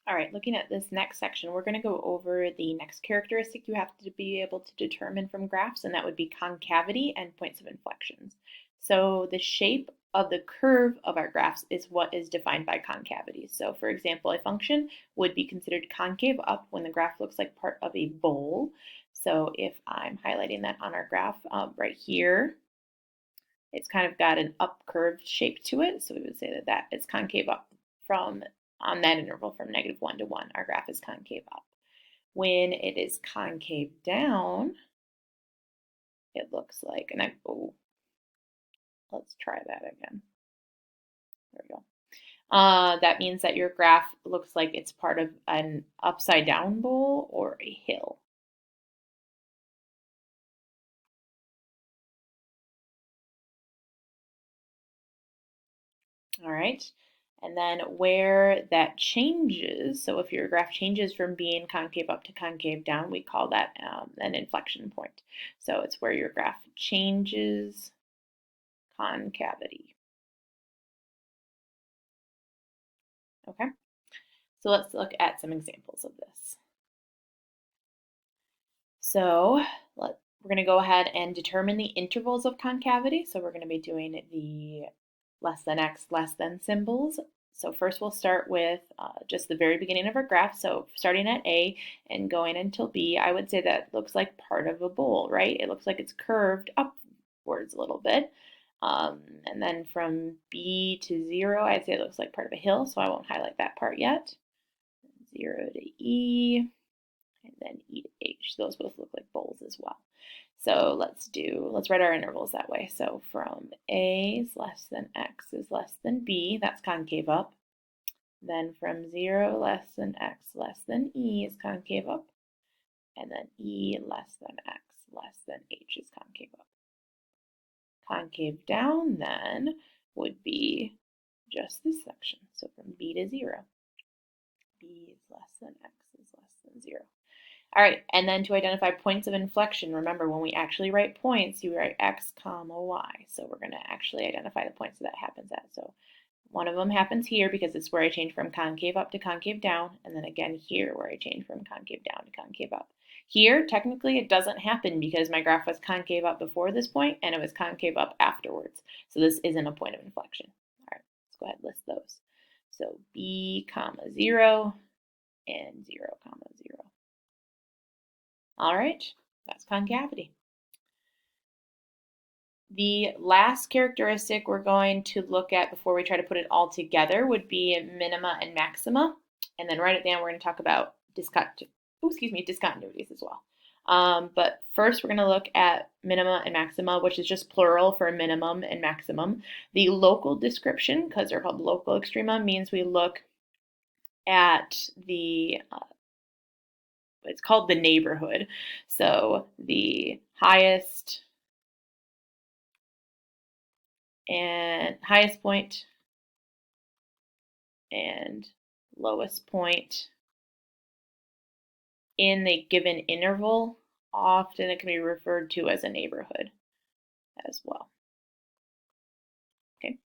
All right, looking at this next section, we're going to go over the next characteristic you have to be able to determine from graphs, and that would be concavity and points of inflections. So the shape of the curve of our graphs is what is defined by concavity. So for example, a function would be considered concave up when the graph looks like part of a bowl. So if I'm highlighting that on our graph right here, it's kind of got an up curved shape to it. So we would say that that is concave up from on that interval from -1 to 1. Our graph is concave up. When it is concave down, it looks like, and let's try that again. There we go. That means that your graph looks like it's part of an upside down bowl or a hill. All right. And then where that changes, so if your graph changes from being concave up to concave down, we call that an inflection point. So it's where your graph changes concavity. Okay, so let's look at some examples of this. So we're going to go ahead and determine the intervals of concavity. So we're going to be doing the less than x, less than symbols. So first we'll start with just the very beginning of our graph. So starting at A and going until B, I would say that looks like part of a bowl, right? It looks like it's curved upwards a little bit. And then from B to 0, I'd say it looks like part of a hill, so I won't highlight that part yet. 0 to E, and then E to H. Those both look like bowls as well. So let's write our intervals that way. So from A is less than X is less than B, that's concave up. Then from 0 less than X less than E is concave up. And then E less than X less than H is concave up. Concave down then would be just this section. So from B to 0. B is less than X is less than 0. All right, and then to identify points of inflection, remember when we actually write points, you write x comma y. So we're going to actually identify the points that happens at. So one of them happens here because it's where I change from concave up to concave down, and then again here where I change from concave down to concave up. Here, technically, it doesn't happen because my graph was concave up before this point and it was concave up afterwards. So this isn't a point of inflection. All right, let's go ahead and list those. So b comma 0 and 0 comma 0. All right, that's concavity. The last characteristic we're going to look at before we try to put it all together would be minima and maxima. And then right at the end, we're going to talk about discontinuities as well. But first, we're going to look at minima and maxima, which is just plural for minimum and maximum. The local description, because they're called local extrema, means we look at it's called the neighborhood. So the highest point and lowest point in the given interval, often it can be referred to as a neighborhood as well. Okay,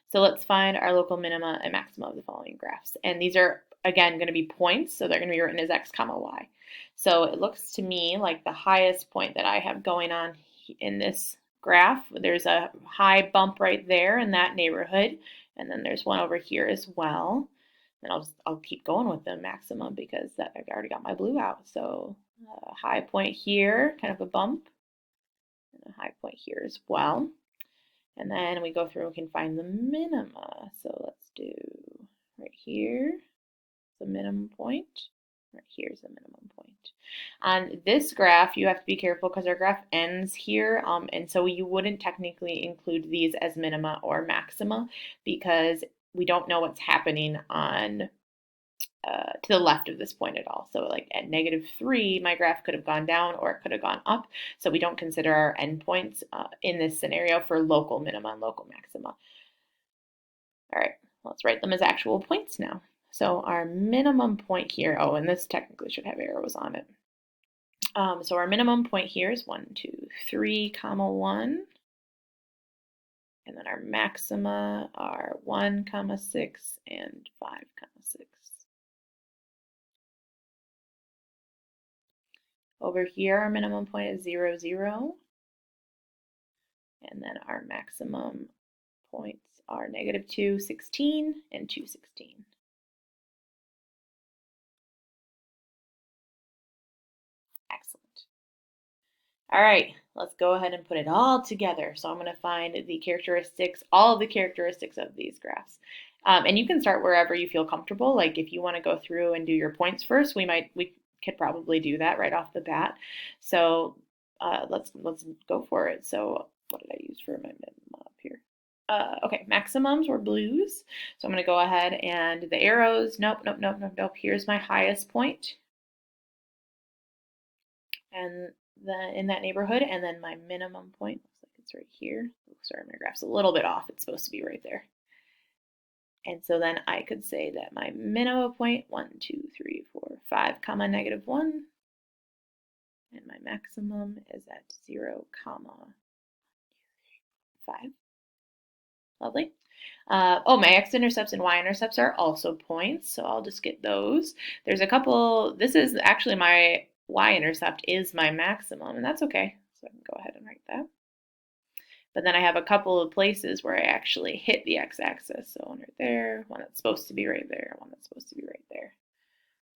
so let's find our local minima and maxima of the following graphs. And these are, again, going to be points, so they're going to be written as x comma y. So it looks to me like the highest point that I have going on in this graph, there's a high bump right there in that neighborhood, and then there's one over here as well. And I'll keep going with the maxima because I've already got my blue out. So a high point here, kind of a bump, and a high point here as well. And then we go through and we can find the minima. So let's do right here, the minimum point. Right here's the minimum point. On this graph, you have to be careful because our graph ends here, and so you wouldn't technically include these as minima or maxima because we don't know what's happening on to the left of this point at all. So like at -3, my graph could have gone down or it could have gone up. So we don't consider our endpoints in this scenario for local minima and local maxima. All right, let's write them as actual points now. So our minimum point here, and this technically should have arrows on it. So our minimum point here is 1, 2, 3, comma 1. And then our maxima are 1, comma 6, and 5, comma 6. Over here, our minimum point is 0, 0. And then our maximum points are -2, 16, and 2, 16. Excellent. All right, let's go ahead and put it all together. So I'm going to find the characteristics, all of the characteristics of these graphs. And you can start wherever you feel comfortable. Like if you want to go through and do your points first, we could probably do that right off the bat. So let's go for it. So what did I use for my minimum up here? Okay, maximums were blues. So I'm going to go ahead and the arrows, nope. Here's my highest point. And then in that neighborhood, and then my minimum point looks like it's right here. Oh, sorry, my graph's a little bit off. It's supposed to be right there. And so then I could say that my minimum point, 1, 2, 3, 4, 5, comma, -1, and my maximum is at 0, comma, 5. Lovely. Oh, my x-intercepts and y-intercepts are also points, so I'll just get those. There's a couple, this is actually my y-intercept is my maximum, and that's okay. So I can go ahead and write that. But then I have a couple of places where I actually hit the x-axis. So one right there, one that's supposed to be right there, one that's supposed to be right there.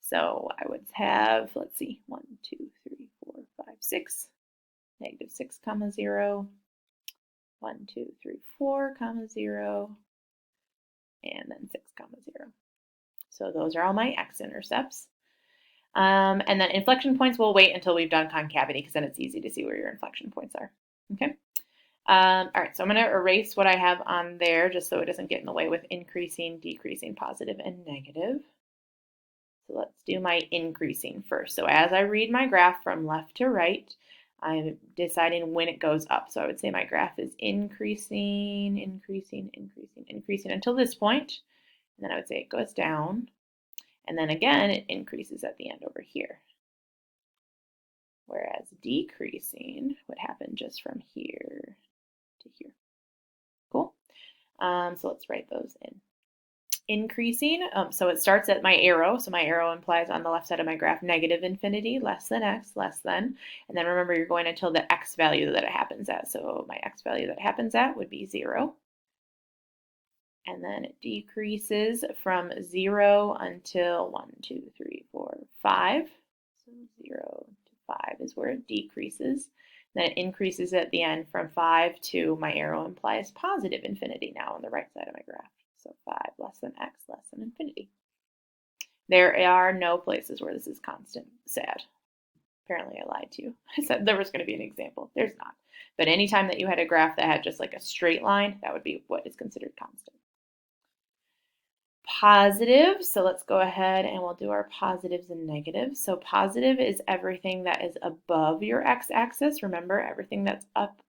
So I would have, let's see, 1, 2, 3, 4, 5, 6, -6, comma 0, 1, 2, 3, 4, comma 0, and then 6, comma 0. So those are all my x-intercepts. And then inflection points, we'll wait until we've done concavity because then it's easy to see where your inflection points are. Okay. All right, so I'm going to erase what I have on there just so it doesn't get in the way with increasing, decreasing, positive, and negative. So let's do my increasing first. So as I read my graph from left to right, I'm deciding when it goes up. So I would say my graph is increasing, increasing, increasing, increasing until this point. And then I would say it goes down. And then again, it increases at the end over here. Whereas decreasing would happen just from here to here. Cool. So let's write those in. Increasing, so it starts at my arrow. So my arrow implies on the left side of my graph -infinity, less than x, less than. And then remember, you're going until the x value that it happens at. So my x value that it happens at would be 0. And then it decreases from 0 until 1, 2, 3, 4, 5. So 0 to 5 is where it decreases. Then it increases at the end from 5 to my arrow implies positive infinity now on the right side of my graph. So 5 less than x less than infinity. There are no places where this is constant. Sad. Apparently I lied to you. I said there was going to be an example. There's not. But anytime that you had a graph that had just like a straight line, that would be what is considered constant. Positive, so let's go ahead and we'll do our positives and negatives. So positive is everything that is above your x-axis. Remember, everything that's up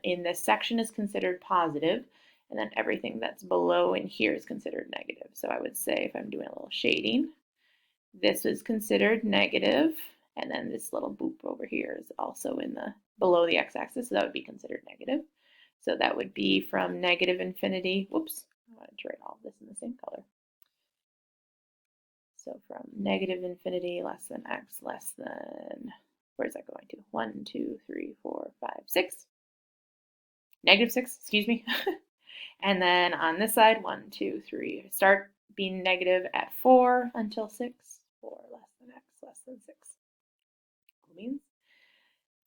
in this section is considered positive, and then everything that's below in here is considered negative. So I would say, if I'm doing a little shading, this is considered negative, and then this little boop over here is also in the below the x-axis, so that would be considered negative. So that would be from -infinity, whoops, I wanted to write all of this in the same color. So from -infinity less than x less than, where's that going to? 1, 2, 3, 4, 5, 6. -6, excuse me. And then on this side, 1, 2, 3. Start being negative at 4 until 6. 4 less than x less than 6. Cool beans.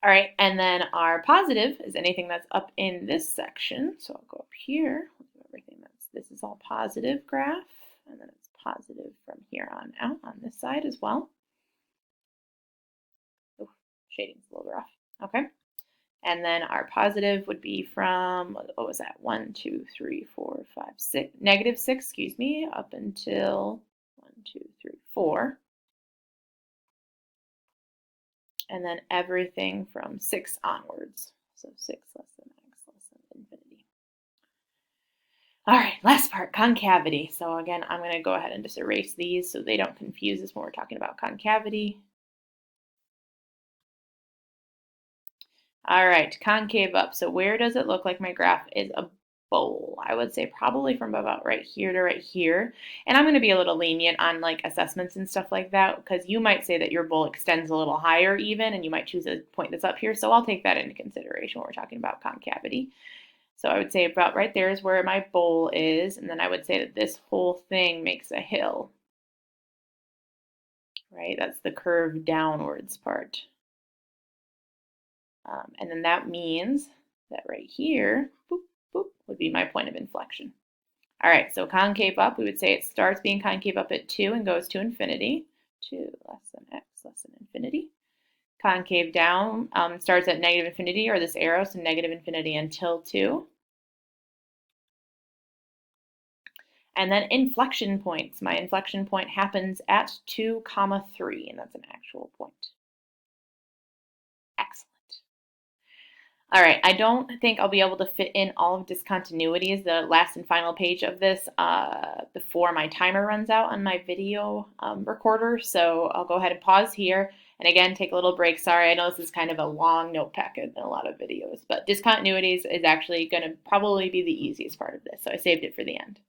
All right, and then our positive is anything that's up in this section. So I'll go up here. Everything this is all positive graph, and then it's positive from here on out on this side as well. Oh, shading's a little rough. Okay. And then our positive would be from, what was that? 1, 2, 3, 4, 5, 6, -6, excuse me, up until 1, 2, 3, 4. And then everything from 6 onwards. So 6 less than x less than infinity. All right, last part, concavity. So again, I'm going to go ahead and just erase these so they don't confuse us when we're talking about concavity. All right, concave up. So where does it look like my graph is bowl? I would say probably from about right here to right here. And I'm going to be a little lenient on like assessments and stuff like that because you might say that your bowl extends a little higher even, and you might choose a point that's up here. So I'll take that into consideration when we're talking about concavity. So I would say about right there is where my bowl is, and then I would say that this whole thing makes a hill, right? That's the curve downwards part. And then that means that right here, boop, boop, would be my point of inflection. All right, so concave up, we would say it starts being concave up at 2 and goes to infinity. 2 less than x less than infinity. Concave down starts at negative infinity, or this arrow, so negative infinity until 2. And then inflection points. My inflection point happens at 2, 3, and that's an actual point. Excellent. All right, I don't think I'll be able to fit in all of discontinuities, the last and final page of this, before my timer runs out on my video recorder. So I'll go ahead and pause here. And again, take a little break. Sorry, I know this is kind of a long note packet and a lot of videos, but discontinuities is actually going to probably be the easiest part of this. So I saved it for the end.